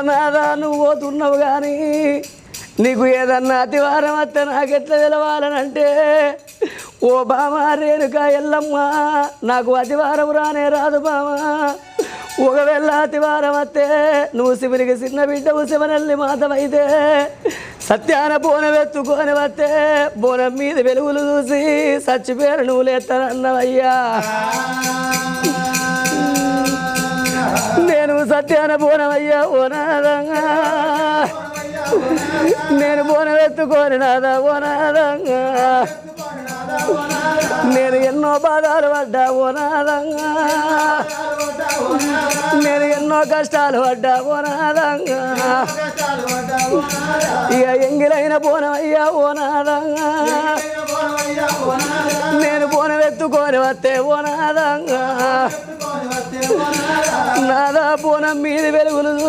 నాదా నువ్వు పోతున్నావు కానీ నీకు ఏదన్నా అతివారం వస్తే నాకెట్లా తెలవాలనంటే ఓ బామా రేణుక ఎల్లమ్మ నాకు అతివారం రానే రాదు బామా ఒకవేళ అతివారం వస్తే నువ్వు శివునికి చిన్న బిడ్డవు శివనల్లి మాతవైతే సత్యాన బోనం ఎత్తుకొని వస్తే బోనం మీద వెలుగులు చూసి చచ్చిపోయారు నువ్వు లేస్తానన్నవయ్యా నేను సత్యాన బోనమయ్యా ఓ నాదంగా నేను బోనం ఎత్తుకొని నాదా ఓ నాదంగా నేను ఎన్నో బాధలు పడ్డా ఓ నాదంగా నేను ఎన్నో కష్టాలు పడ్డా ఓ నాదంగా ఇక ఎంగిలైన బోనమయ్యా ఓ నాదంగా నేను బోనం ఎత్తుకొని వస్తే ఓ నాదంగా నాదా బోనం మీద వెలుగులు